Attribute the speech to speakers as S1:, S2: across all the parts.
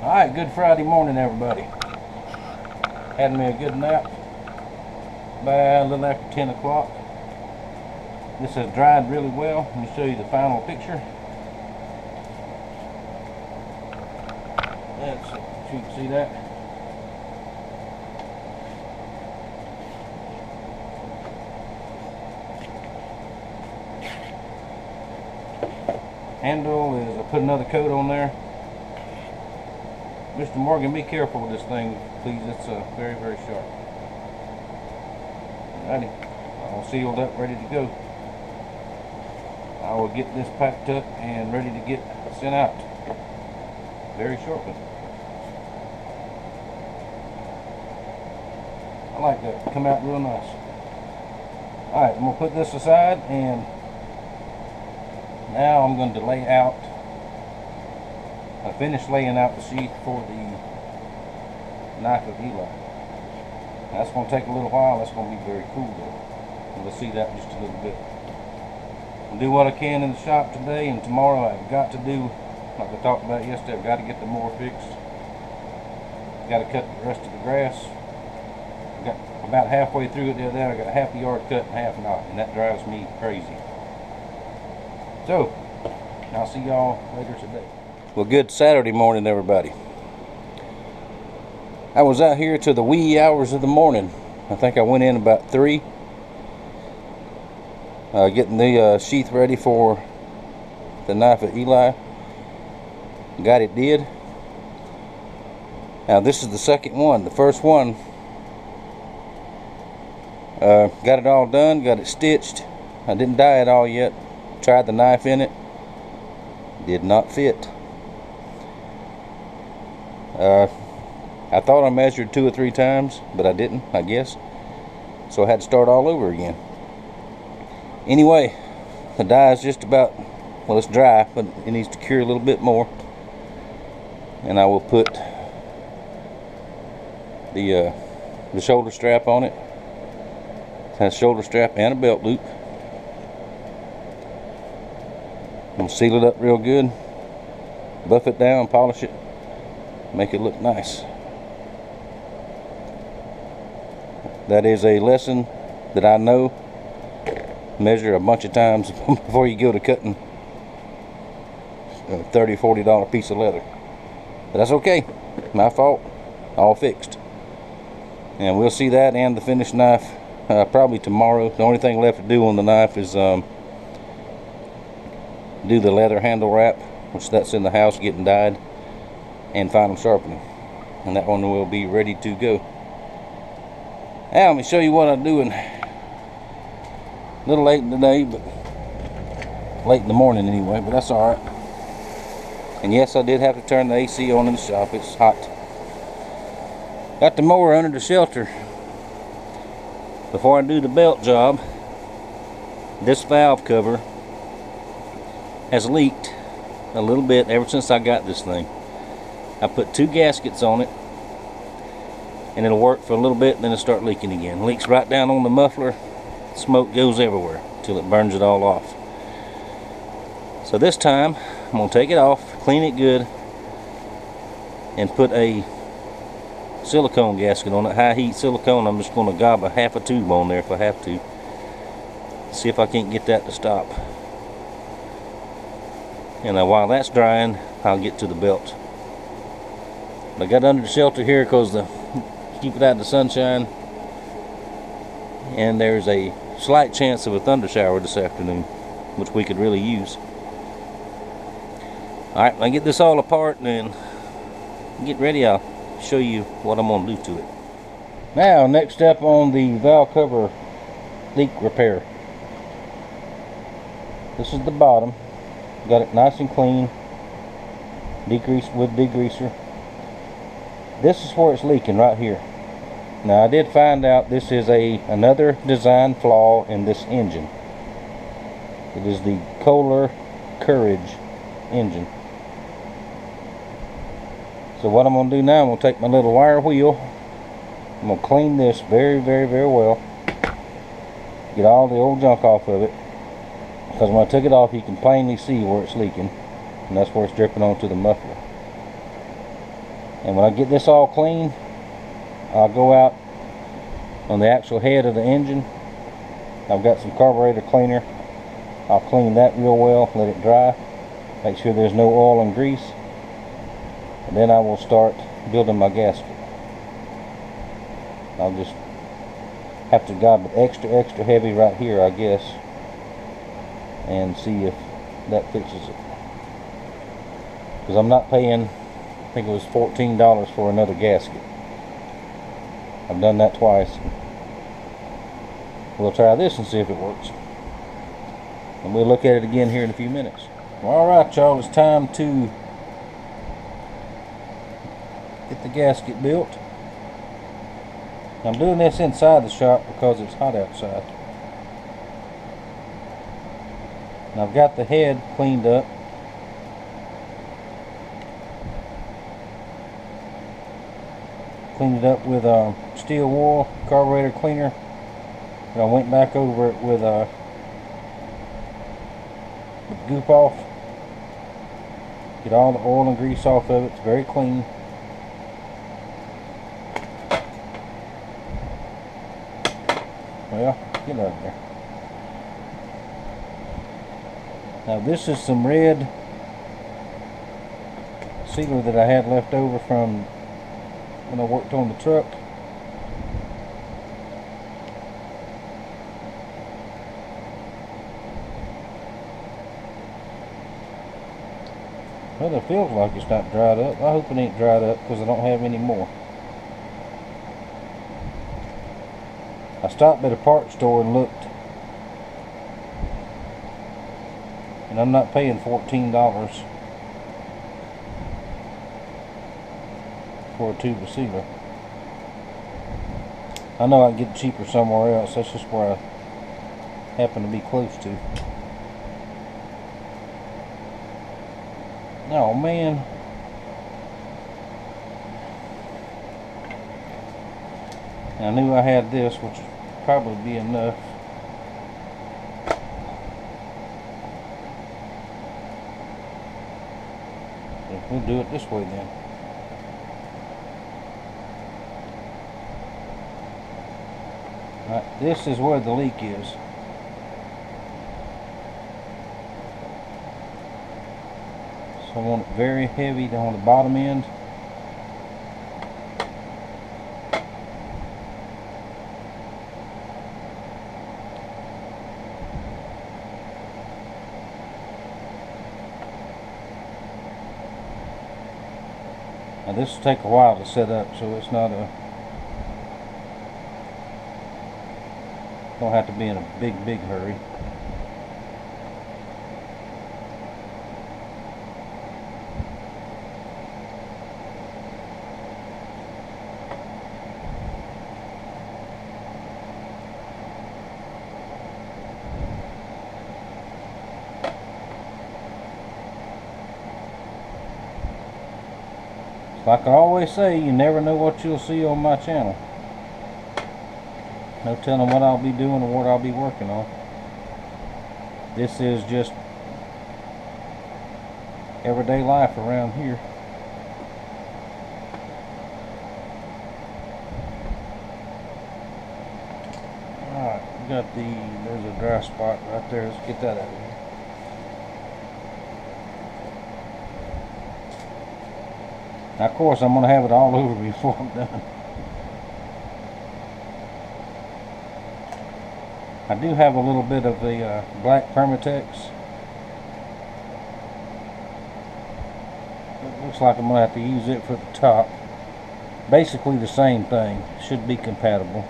S1: Alright, good Friday morning, everybody. Had me a good nap by a little after 10 o'clock. This has dried really well. Let me show you the final picture. Let's see if you can see that. Handle is, I put another coat on there. Mr. Morgan, be careful with this thing, please. It's very, very sharp. Alrighty, all sealed up, ready to go. I will get this packed up and ready to get sent out very shortly. I like that. Come out real nice. Alright, I'm going to put this aside, and now I'm going to lay out. I finished laying out the sheath for the knife of Eli. That's going to take a little while. That's going to be very cool though. We'll see that in just a little bit. I'll do what I can in the shop today, and tomorrow I've got to do, like I talked about yesterday, I've got to get the mower fixed. Got to cut the rest of the grass. I got about halfway through it the other day. I got half the yard cut and half not, and that drives me crazy. So, I'll see y'all later today. Well, good Saturday morning, everybody. I was out here to the wee hours of the morning. I think I went in about 3. Getting the sheath ready for the knife of Eli. Got it did. Now this is the second one. The first one, got it all done, got it stitched. I didn't dye it all yet. Tried the knife in it. Did not fit. I thought I measured 2 or 3 times, but I didn't, I guess. So I had to start all over again. Anyway, the dye is just about, well, it's dry, but it needs to cure a little bit more. And I will put the shoulder strap on it. It has a shoulder strap and a belt loop. I'm going to seal it up real good, buff it down, polish it, make it look nice. That is a lesson that I know. Measure a bunch of times before you go to cutting a $30, $40 piece of leather. But that's okay. My fault. All fixed. And we'll see that and the finished knife probably tomorrow. The only thing left to do on the knife is do the leather handle wrap, which that's in the house getting dyed, and final sharpening. And that one will be ready to go. Now let me show you what I'm doing. A little late in the day, but late in the morning anyway, but that's alright. And yes, I did have to turn the AC on in the shop. It's hot. Got the mower under the shelter. Before I do the belt job, this valve cover has leaked a little bit ever since I got this thing. I put 2 gaskets on it, and it'll work for a little bit, and then it'll start leaking again. It leaks right down on the muffler. Smoke goes everywhere till it burns it all off. So this time I'm going to take it off, clean it good, and put a silicone gasket on it, high heat silicone. I'm just going to gob a half a tube on there if I have to. See if I can't get that to stop. And while that's drying, I'll get to the belt. I got under the shelter here because to keep it out in the sunshine, and there's a slight chance of a thunder shower this afternoon, which we could really use. Alright, when I get this all apart and then get ready, I'll show you what I'm going to do to it. Now, next step on the valve cover leak repair. This is the bottom. Got it nice and clean, degreased with degreaser. This is where it's leaking, right here. Now I did find out this is another design flaw in this engine. It is the Kohler Courage engine. So what I'm going to do now, I'm going to take my little wire wheel. I'm going to clean this very, very, very well. Get all the old junk off of it. Because when I took it off, you can plainly see where it's leaking. And that's where it's dripping onto the muffler. And when I get this all clean, I'll go out on the actual head of the engine. I've got some carburetor cleaner. I'll clean that real well, let it dry, make sure there's no oil and grease, and then I will start building my gasket. I'll just have to gob it extra heavy right here, I guess, and see if that fixes it. Because I'm not paying, I think it was $14 for another gasket. I've done that twice. We'll try this and see if it works. And we'll look at it again here in a few minutes. Alright y'all, it's time to get the gasket built. I'm doing this inside the shop because it's hot outside. And I've got the head cleaned up. Cleaned it up with steel wool, carburetor cleaner. And I went back over it with goop off. Get all the oil and grease off of it. It's very clean. Well, get out of there. Now this is some red sealer that I had left over from when I worked on the truck. Well, it feels like it's not dried up. I hope it ain't dried up because I don't have any more. I stopped at a parts store and looked, and I'm not paying $14 for a tube of sealer. I know I can get it cheaper somewhere else. That's just where I happen to be close to. Oh man. I knew I had this, which would probably be enough. So we'll do it this way then. Alright, this is where the leak is. So I want it very heavy down the bottom end. Now this will take a while to set up, so it's not a, don't have to be in a big hurry. Like I always say, you never know what you'll see on my channel. No telling what I'll be doing or what I'll be working on. This is just everyday life around here. Alright, we got there's a dry spot right there. Let's get that out of here. Now, of course, I'm going to have it all over before I'm done. I do have a little bit of the black Permatex. It looks like I'm going to have to use it for the top. Basically the same thing. Should be compatible.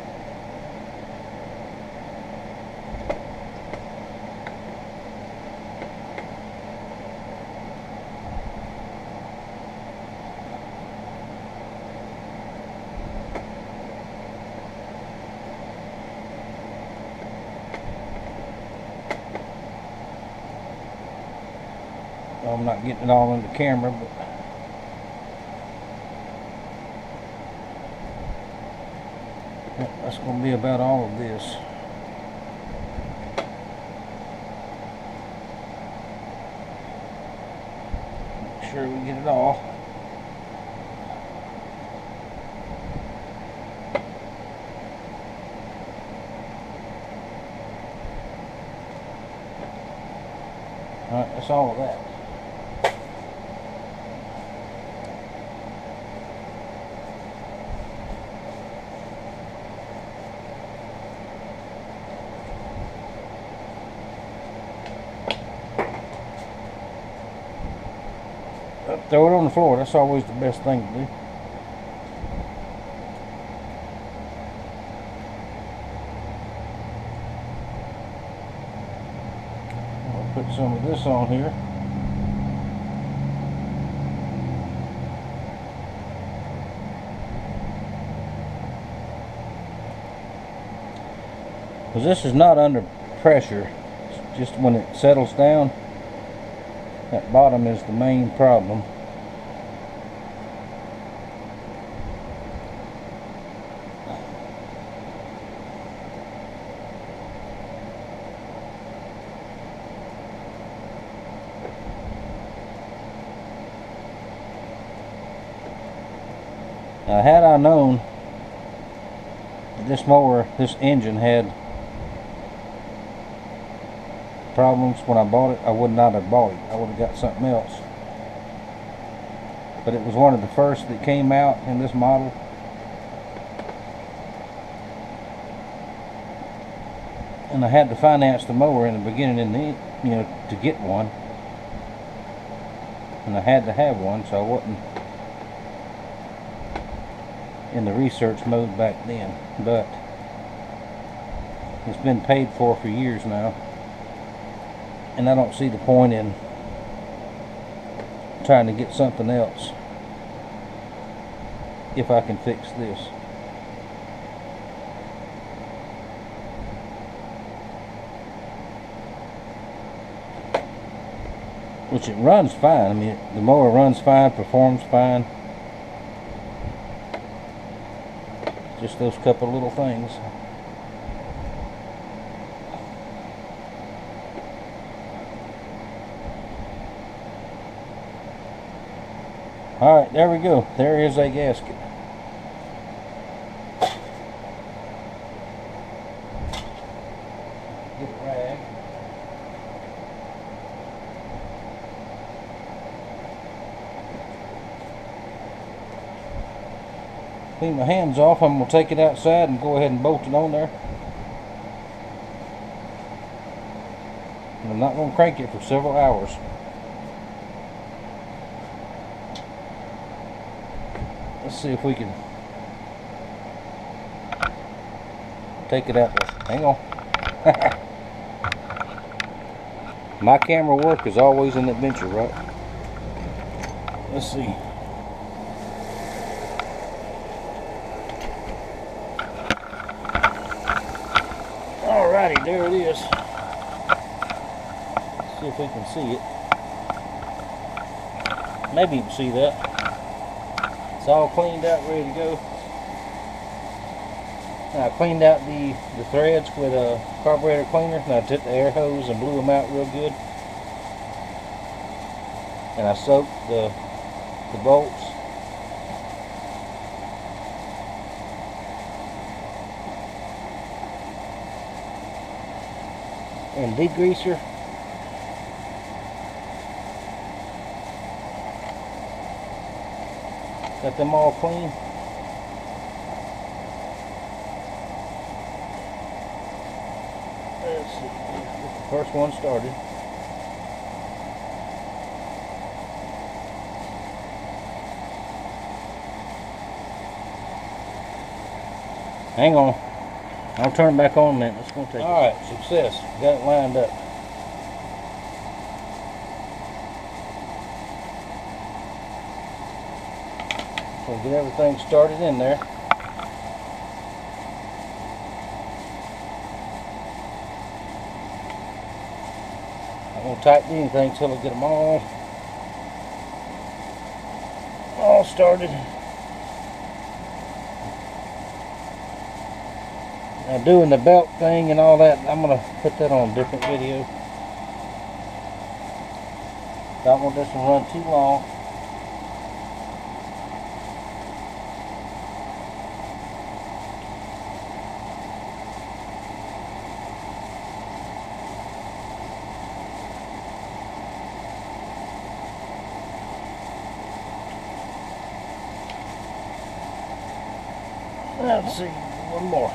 S1: I'm not getting it all in the camera, but that's going to be about all of this. Make sure we get it all. Alright, that's all of that. Throw it on the floor. That's always the best thing to do. I'll put some of this on here. Because this is not under pressure. It's just when it settles down, that bottom is the main problem. Now, had I known that this mower, this engine had problems when I bought it, I would not have bought it. I would have got something else. But it was one of the first that came out in this model. And I had to finance the mower in the beginning and the, you know, to get one. And I had to have one, so I wasn't in the research mode back then. But it's been paid for years now. And I don't see the point in trying to get something else if I can fix this. Which it runs fine. I mean, the mower runs fine, performs fine. Just those couple little things. Alright, there we go. There is a gasket. Get a rag. Clean my hands off. I'm going to take it outside and go ahead and bolt it on there. And I'm not going to crank it for several hours. Let's see if we can take it out there. Hang on. My camera work is always an adventure, right? Let's see. Alrighty, there it is. Let's see if we can see it. Maybe you can see that. It's all cleaned out, ready to go. Now, I cleaned out the threads with a carburetor cleaner. And I took the air hose and blew them out real good. And I soaked the bolts. And degreaser. Got them all clean. Let's see. Get the first one started. Hang on. I'll turn it back on then. It's going to take. Alright, success. Got it lined up. We'll get everything started in there. I won't tighten anything until I get them all started. Now, doing the belt thing and all that, I'm going to put that on a different video. Don't want this to run too long. Let's see, one more.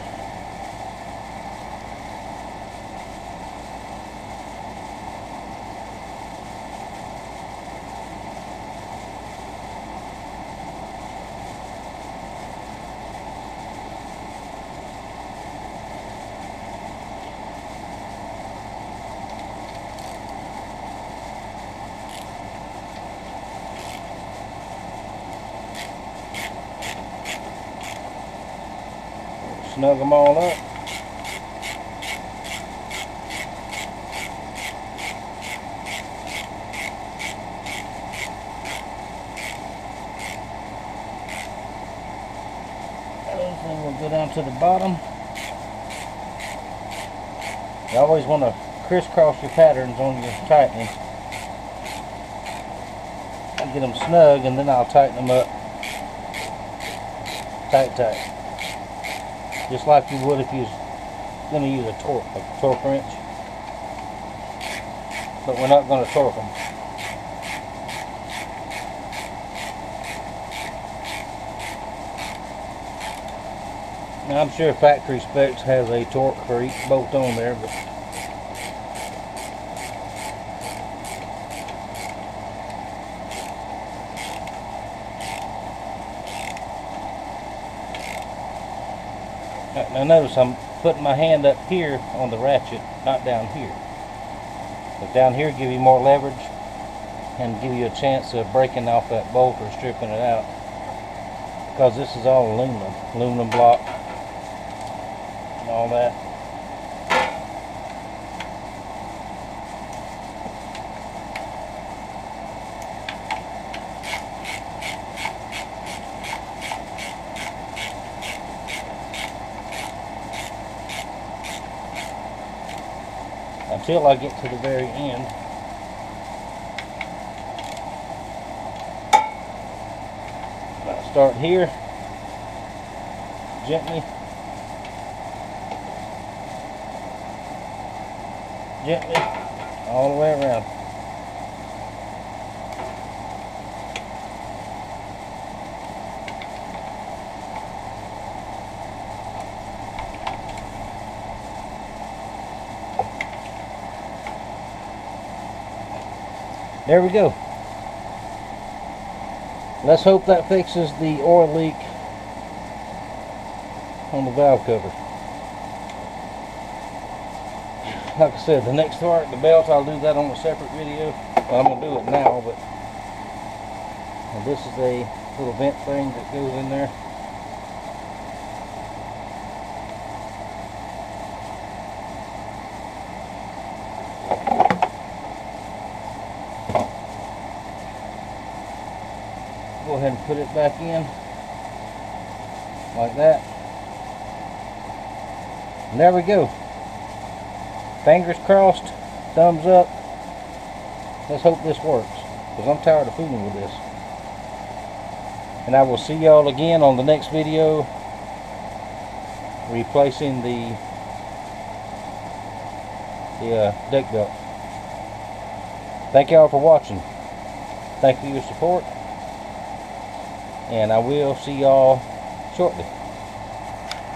S1: Snug them all up. Everything will go down to the bottom. You always want to crisscross your patterns on your tightening. I'll get them snug and then I'll tighten them up tight. Just like you would if you was going to use a torque wrench. But we're not going to torque them. Now I'm sure factory specs has a torque for each bolt on there, but now notice I'm putting my hand up here on the ratchet, not down here. But down here give you more leverage and give you a chance of breaking off that bolt or stripping it out. Because this is all aluminum block and all that. Until I get to the very end. I'll start here, gently, all the way around. There we go. Let's hope that fixes the oil leak on the valve cover. Like I said, the next part, the belt, I'll do that on a separate video. Well, I'm going to do it now, but and this is a little vent thing that goes in there. Go ahead and put it back in like that, and there we go. Fingers crossed, thumbs up. Let's hope this works, because I'm tired of fooling with this. And I will see y'all again on the next video, replacing the deck belt. Thank y'all for watching. Thank you for your support. And I will see y'all shortly.